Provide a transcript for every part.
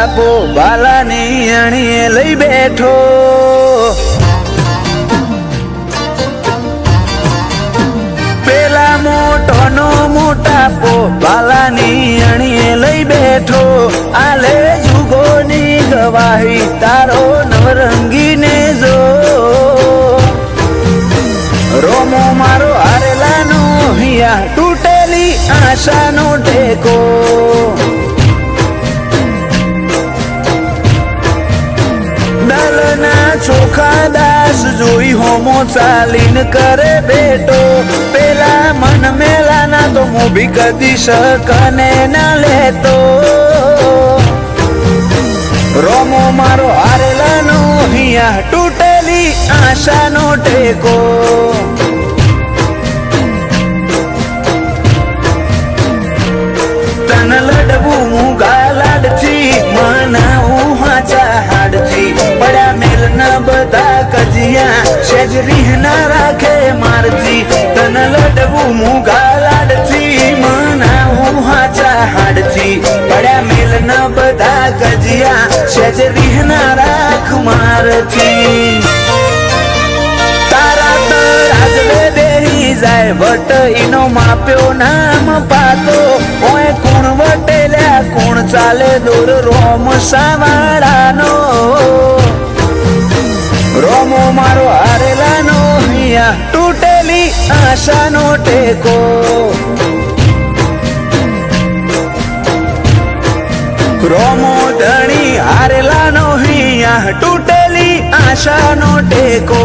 પો બાલાની અણીએ લઈ બેઠો પેલા મોટોનો મોટા પો બાલાની અણીએ લઈ બેઠો આલે જુગોની ગવાહી તારો નવરંગીને જો રોમો મારો હારેલાનો હિયા તૂટેલી આશાનો ટેકો દલના ચોખા દાસ જોઈ હોમો ચાલીને કરે બેટો પેલા મન મેલાના તો મોભી કદી શકને ના લેતો રોમો મારો હારેલાનો હિયા તૂટેલી આશાનો ટેકો તન લડવું મુગા લાડથી મનાવું હાચા હાડથી પડ્યા મેલ ના બધા કજિયા શેજરી ના રાખે મારથી તન લડવું મુગા લાડથી મનાવું હાચા હાડથી પડ્યા મેલ ના બધા કજિયા શેજરી ના રાખ મારથી તારા તરાજલે બેહી જાય વટ ઈનો માપ્યો નામ પાતો ઓય કોણ વટેલ્યા કોણ ચાલે દોર રોમ સાવાડાનો રોમો મારો હારેલાનો હિયા તૂટેલી આશાનો ટેકો રોમો ધણી હારેલાનો હિયા તૂટેલી આશાનો ટેકો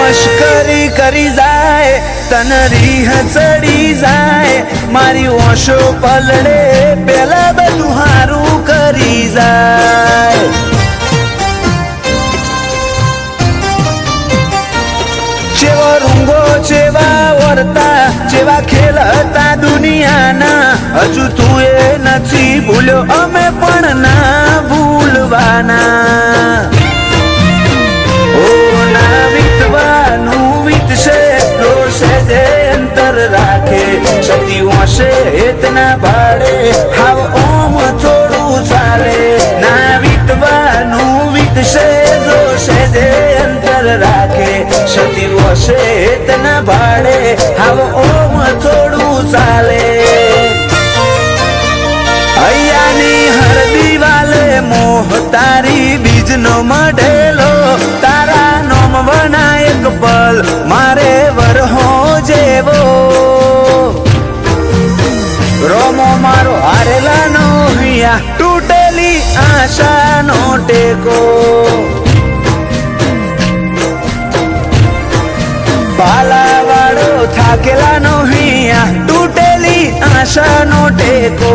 મશ્કરી કરી જાય તન રીહ ચડી જાય મારી ઓશો પલડે પેલા બધું હારું કરી જાય જેવો રૂંગો જેવા વર્તા જેવા ખેલ હતા દુનિયાના હજુ તું એ નથી ભૂલ્યો અમે પણ ના ભૂલવાના રાખે સતી હોશે હેતના ભાડે હાવ ઓમ થોડું ચાલે ના વીતવાનું વીતશે જોશે જે અંતર રાખે સતી હોશે હેતના ભાડે હાવ ઓમ થોડું ચાલે હૈયાની હરદી વાલે મોહ તારી બીજનો મઢેલો તારા નોમ વનાયક પલ મારે વરહો જેવો રોમો મારો હારેલાનો હિયા તૂટેલી આશાનો ટેકો પાલાવાળો થાકેલાનો હિયા તૂટેલી આશાનો ટેકો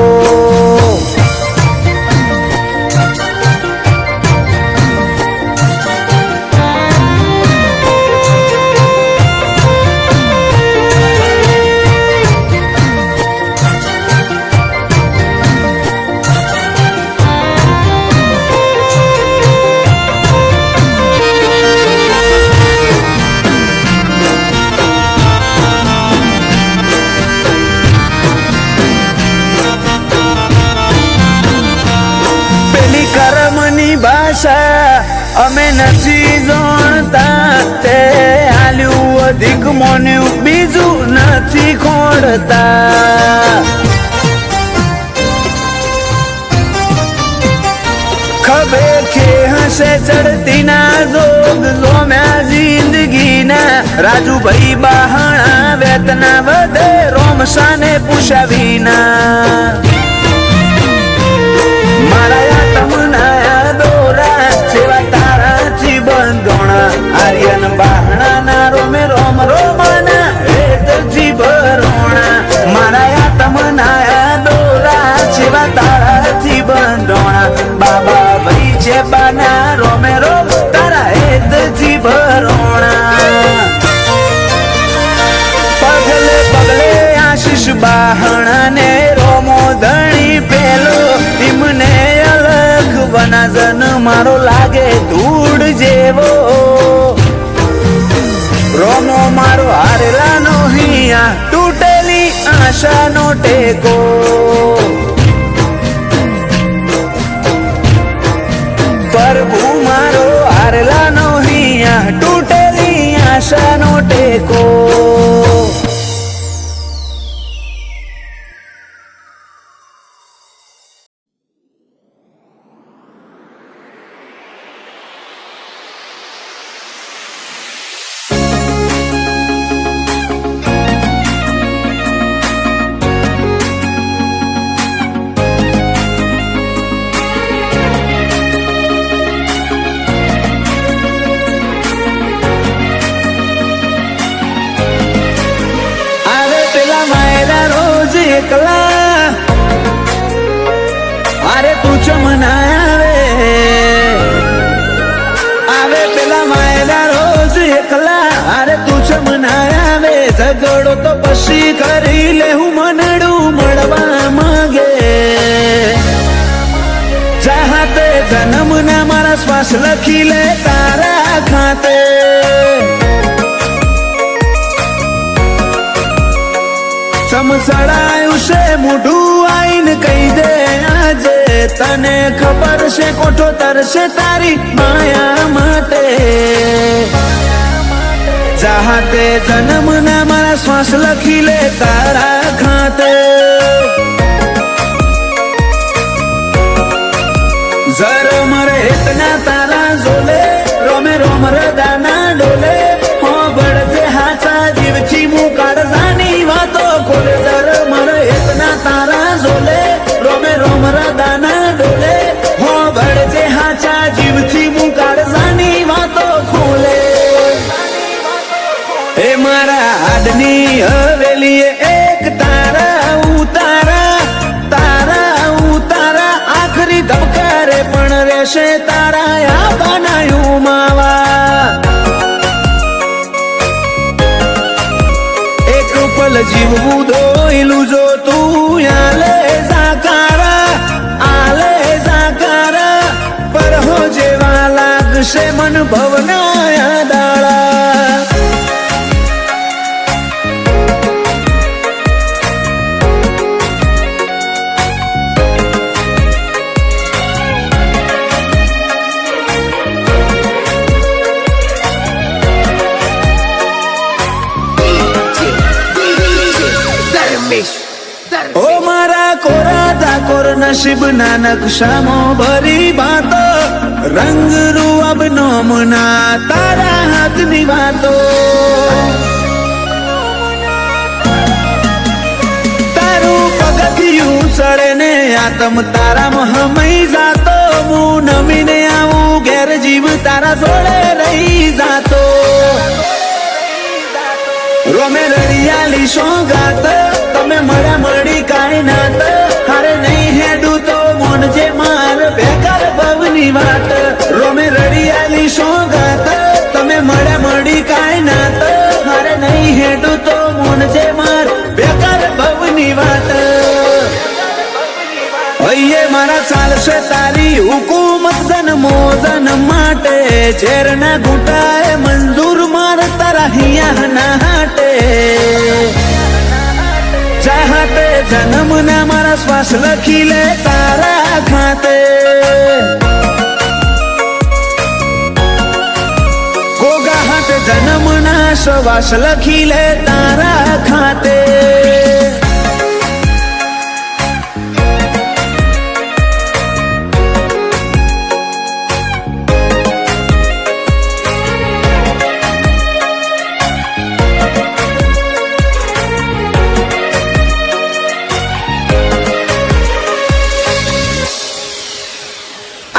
અમે નથી જાણતા તે આલ્યું અધિક મોન્યું બીજું નથી ખોડતા ખબે કે હશે ચડતી ના જોગ જોમ્યા જિંદગીના રાજુભાઈ બહાણા વેતના વધે રોમસાને પૂછ્યા વિના મારા તમના દોરા સેવા તારાથી બંધોણા આર્યન બહાણા ના રોમે રોમ રોમાના હેતથી ભરોણા મારા તમના દોરા સેવા બાના રોમે રોમ તારા હેતથી ભરોણા પગલે પગલે આશીષ બાહણા ને રોમો ધણી પેલો એમને અલગ વનાજન મારો લાગે ધૂળ જેવો રોમો મારો હારેલાનો હિયા તૂટેલી આશાનો ટેકો પ્રભુ મારો હારેલાનો હિયા તૂટેલી આશાનો ટેકો अरे तू चमना आवे पेला मायला रोज एकला अरे तू चमना आवे झगड़ो तो पशी करी ले हूँ मनडू मड़वा मांगे चाहते जन्म ना मारा श्वास लखी ले तारा खाते समसड़ायु से मुढू आईन कही दे आजे तने खबर से कोठो तरसे तारी माया माटे चाहते जन्म ना मारा श्वास लखी ले तारा खाते जर मरे इतना तारा जोले रोमे रोम रदाना डोले हो बड़जे हाचा जीवची मुकाड़ जानी वातो खोले जर मरे इतना तारा जोले रोमे रोम रदाना डोले हो बड़जे हाचा जीवची मुकाड़ जानी वातो खोले ए मारा आदनी हवेली एक तारा उतारा तारा उतारा आखरी धबकारे पण रेशे तारा या बनायू मावा एक पल जीवू धोईलू जो तू आले जाकारा पर हो जेवा लागशे मन भवनाया दाळा ओ मारा कोरा दाकोर नसीब नानक शामो भरी बातो रंग रू अब नोमना तारा हाथ निवातो तारू पगथियू चढ़े ने आत्म तारा महमई जातो मु नमीने आऊ घेर जीव तारा जोड़े रही जातो रोमे रड़ियाली सोगात तमे मड़ा मड़ी काई नात हारे नहीं हेडू तो मोन जे मार बेकार भवनी वात रोमे रड़ियाली सोगात तमे मड़ा मड़ी काई नात हारे नहीं हेडू तो मोन जे मार बेकार भवनी वात अये मारा चाल से तारी हुकूमत जन्मो जन्म माटे झेरना घूटाए मंजूर मार तारा हिया ना हाटे चाहते जन्म ना मारा श्वास लखी ले तारा खाते गोगा हाथ जन्म ना श्वास लखी ले तारा खाते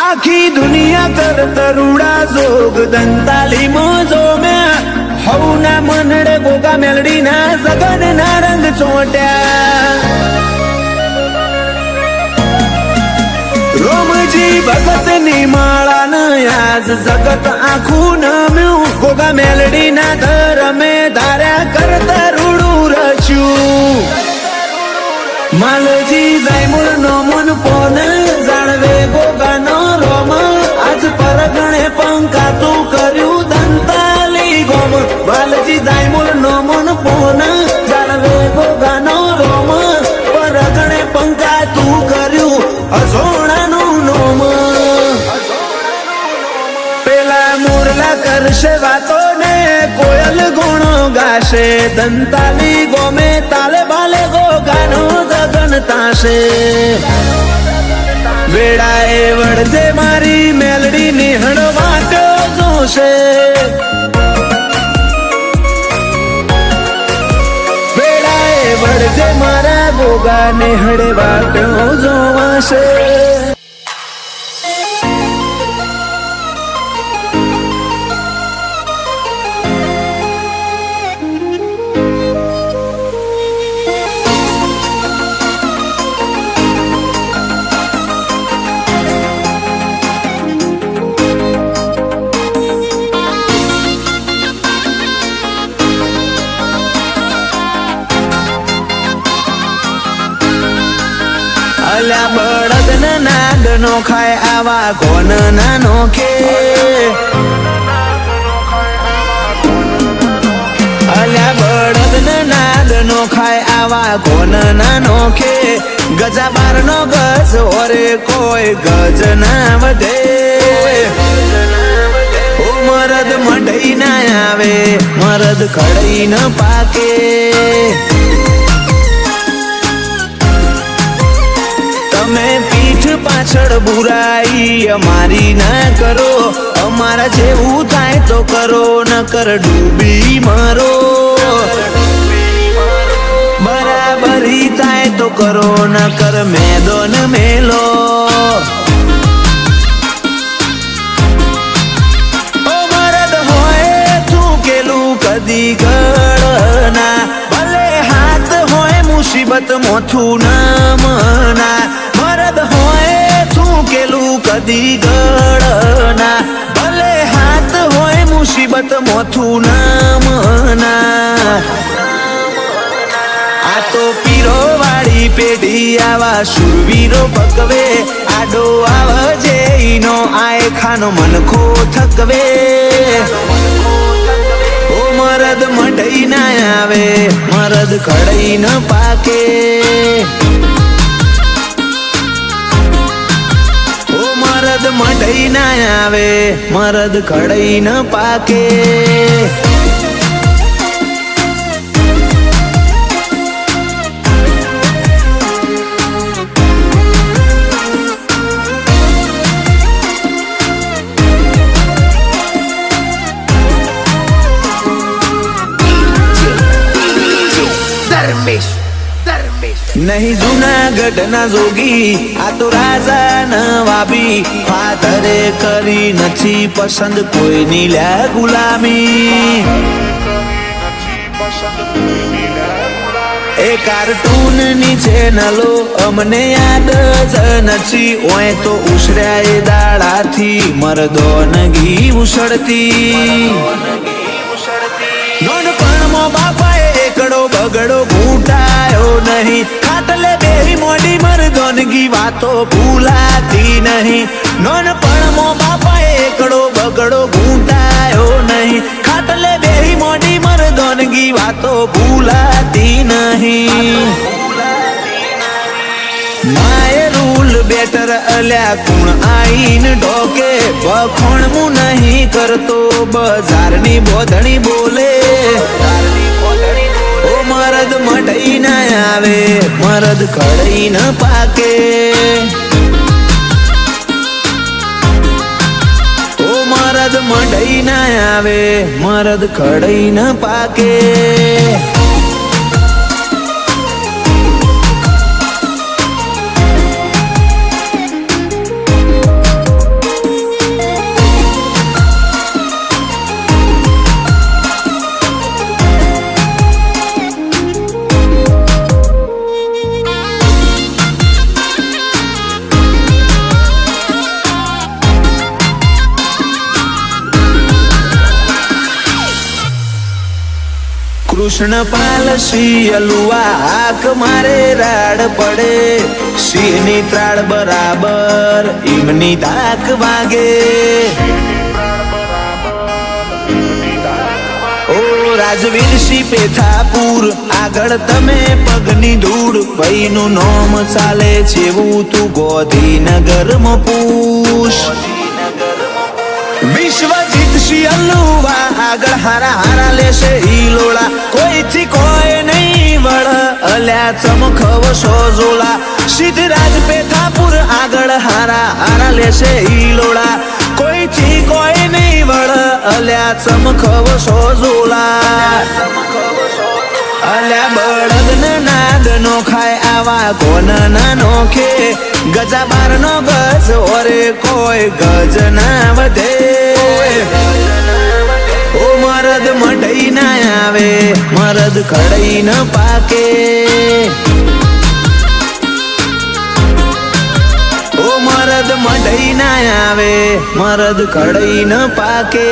आखी दुनिया कर तरुड़ा जोग दंताली मोजो में हौना मनड़े गोगा मेलड़ी ना जगन ना रंग चोट्या रोम ગુરુજી ભગતની માળા ન આજ જગત આખું નમ્યું ગોગા મેલડી ના ધરમે ધાર્યા કરતા રૂડું રચ્યું માલજી જાયમુળ નો મન પોન જાણવે ગોગા નો રોમ આજ પરગણે પંકાતું કર્યું દંતાલી ગોમ માલજી જાયમુળ નો મન પોન જાણવે ગોગા નો રોમ પરગણે પંકાતું કર્યું અસોણાનું નોમ પેલા મોરલા કરશે વાતો ને કોયલ ગુણો ગાશે દંતાલી ગોમે તાલે બાલે ગોગાનો જગન તાશે વેળાએ વળજે મારી મેલડી નિહળ વાટો જોશે વેળાએ વળજે મારા ગોગા નિહળ વાટો જોવાશે અલ્યા બળદ નાગ નો ખાય આવા કોન ના નોખે અલ્યા બળદ નાગ નો ખાય આવા કોન ના નોખે ગજા બાર નો ગજ ઓરે કોઈ ગજ ના વધે ઓ મરદ મઢઈ ના આવે મરદ ખડઈ ન પાકે તમે પીઠ પાછળ બુરાઈ અમારી ના કરો અમારા જેવું થાય તો કરો નકર ડૂબી મરો બરાબરી થાય તો કરો નકર મેદોન મેલો ઓ મરદ હોય થૂકેલું કદી ગળના ભલે હાથ હોય મુસીબત મોથું ના મના મરદ હોય થૂકેલું કદી ગળના ભલે હાથ હોય મુસીબત મોથું ના મના આ તો પીરો વાળી પેઢી આવા શુરવીરો ભગવે આડો આવજે ઈનો આય ખાનો મનખો થકવે ઓ મરદ મઢઈ ના આવે મરદ ખડઈ ન પાકે ઓ મરદ મઢઈ ના આવે મરદ ખડઈ ન પાકે નહીં જુનાગઢ ના જોગી આ તો રાજા નવાબી ફાધરે કરી નથી પસંદ કોઈની લ્યા ગુલામી એ કાર્ટૂન ની ચેનલો અમને યાદ જ નથી ઓય તો ઉછળ્યા એ દાડાથી મરદોનગી ઉછળતી નોનપણમાં બાપાએ એકડો બગડો ઘૂંટાયો નહીં ખાટલે બેહી મોડી મરદોનગી વાતો ભૂલાતી નહીં નોનપણમાં બાપાએ એકડો બગડો ઘૂંટાયો નહીં ખાટલે બેહી મોડી મરદોનગી વાતો ભૂલાતી નહીં માએ રૂલ બેટર અલ્યા કુણ આઈન ઢોકે વખોણ હું નહીં કરતો બજારની બોધણી બોલે ઓ મરદ મઢઈ ના આવે મરદ ખડઈ ન પાકે ઓ મરદ મઢઈ ના આવે મરદ ખડઈ ન પાકે કૃષ્ણ પાલ શિયલુઆ હાક મારે રાડ પડે સિંહની ત્રાળ બરાબર ઈમની ધાક વાગે ઓ રાજવીર સિંહ પેથાપુર આગળ તમે પગની ધૂળ ભાઈનું નોમ ચાલે છેવું તું ગોધીનગરમાં પૂછ વિશ્વજીત શિયલુઆ આગળ હારા હારા લેશે હિલોળા કોઈથી કોઈ નહીં વળ અલ્યા ચમખવ સોજોલા સિદ્ધરાજ પેથાપુર આગળ હારા હારા લેશે હિલોળા કોઈથી કોઈ નહીં વળ અલ્યા ચમખવ સોજોલા અલ્યા બળદ નાદ નો ખાય આવા કોન ના નોખે ગજા બાર નો ગજ ઓરે કોઈ ગજ ના વધે ઓ મરદ મઢઈ ના આવે મરદ ખડઈ ન પાકે ઓ મરદ મઢઈ ના આવે મરદ ખડઈ ન પાકે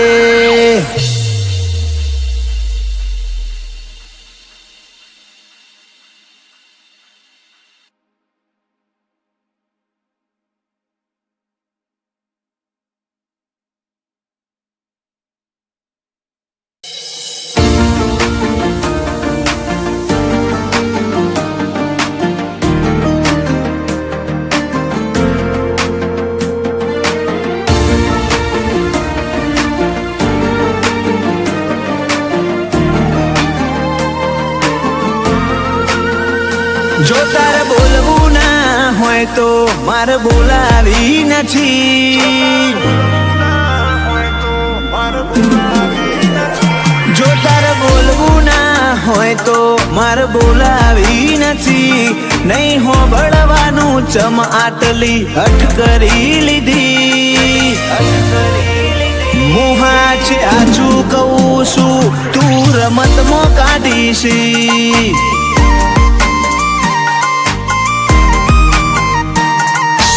જો તારે બોલવું ના હોય તો મારે બોલાવી નથી જો તારે બોલવું ના હોય તો મારે બોલાવી નથી નહીં હોબળવાનું ચમ આટલી હઠ કરી લીધી મોહા છે આછું કહું છું તું રમતમાં કાઢીશી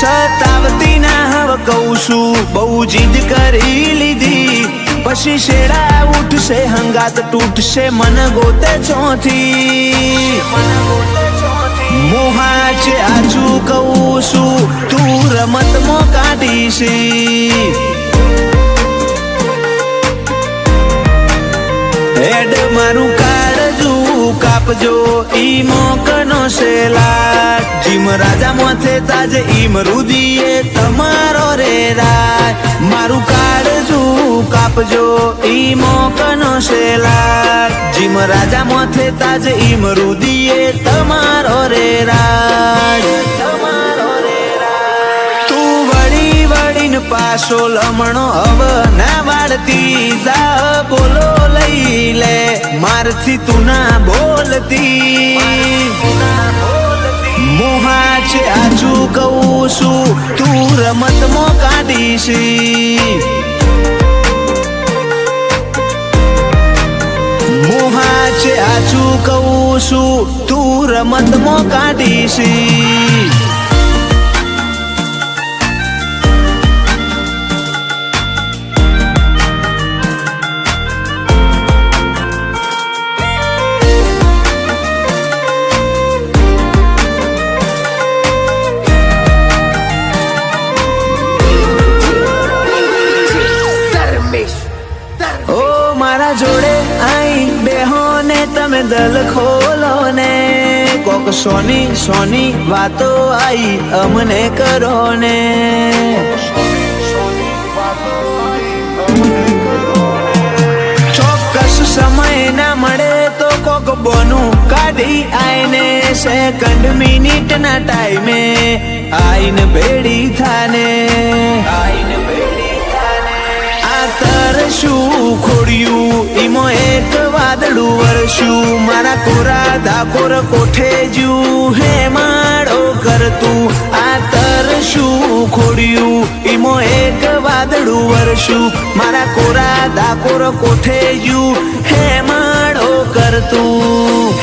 સતાવતી ના હવે કહું છું બહુ જીદ કરી લીધી પછી શેડા ઉઠશે હંગાત તૂટશે મન ગોતે ચોથી મોહા છે આછું કહું છું તું રમતમાં કાઢીશી હેડ મારું કાળજું કાપજો ઈ મોકનો શેલા જીમ રાજા મોથે તાજ ઈમ રુદીએ તમારો રે રાય મારું કાળજું કાપજો ઈ મોકનો શેલા જીમ રાજા મોથે તાજ ઈમ રુદીએ તમારો રે રાય તું વળી વળીને પાછો લમણો હવ ના વાળતી જા બોલો લઈ લે મારથી તું ના બોલતી મોહા છે આછું કહું છું તું રમતમાં કાઢીશી મોહા છે આછું કહું છું તું રમતમાં કાઢીશી મારા જોડે આઈ બેહો ને તમે દલ ખોલો ને કોક સોની સોની વાતો આઈ અમને કરો ને ચોક્કસ સમય ના મળે તો કોક બોનું કાઢી આઈને સેકન્ડ મિનિટ ના ટાઈમે આઈને ભેડી થાને તરશું ખોડ્યું ઈમો એક વાદળું વરસ્યું મારા કોરા ધાકોર કોઠે જ્યું હે માળો કરતું આ તરશું ખોડ્યું ઈમો એક વાદળું વરસ્યું મારા કોરા ધાકોર કોઠે જ્યું હે માળો કરતું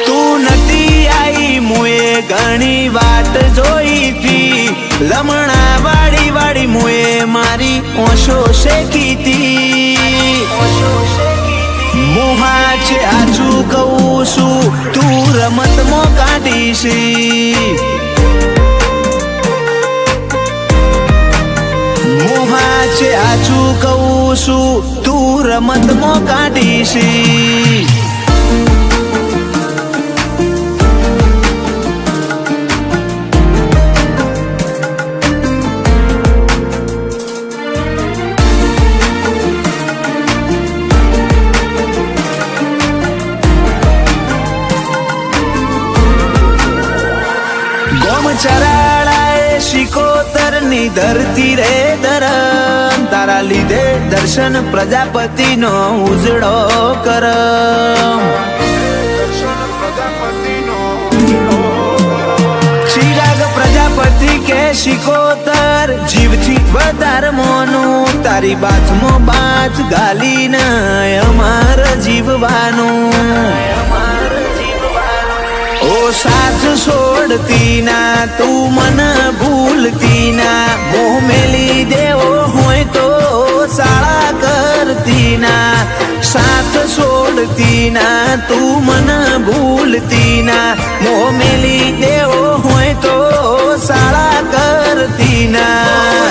તું નથી આઈ મુએ ઘણી વાટ જોઈતી લમણા વાળી વાળી મુએ મારી ઓશો શેકીતી મોહા છે આછું કહું છું, તું રમતમાં કાઢીશ. મોહા છે આછું કહું છું, તું રમતમાં કાઢીશ. ચરાળાએ શિકોતર ની ધરતી રે ધરમ, તારા લીધે દર્શન પ્રજાપતિનો ઉજળો કરમ. ચિરાગ પ્રજાપતિ કે શિકોતર જીવથી વધારે મોનું, તારી બાથમાં બાથ ગાલીને અમાર જીવવાનું. ઓ સાથ છોડતી ના, તું મન ભૂલતી ના, મોહ મેલી દેવો હોય તો શાળા કરતી ના. સાથ છોડતી ના, તું મન ભૂલતી ના, મોહ મેલી દેવો હોય તો શાળા કરતી ના.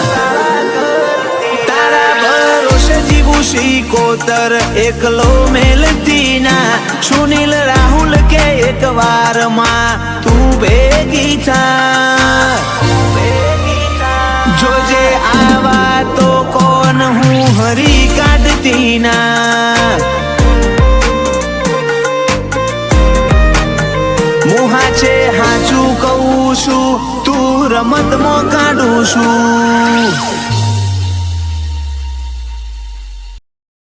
તારા ભરોસે જીવું શિકોતર એકલો મેલતી ના, સુનિલ રાહુલ કે એક વારમાં તું ભેગી થા. જોજે આવા તો કોણ હું હરી કાઢતી ના. મોહા છે હાચું કહું છું, તું રમતમાં કાઢું છું.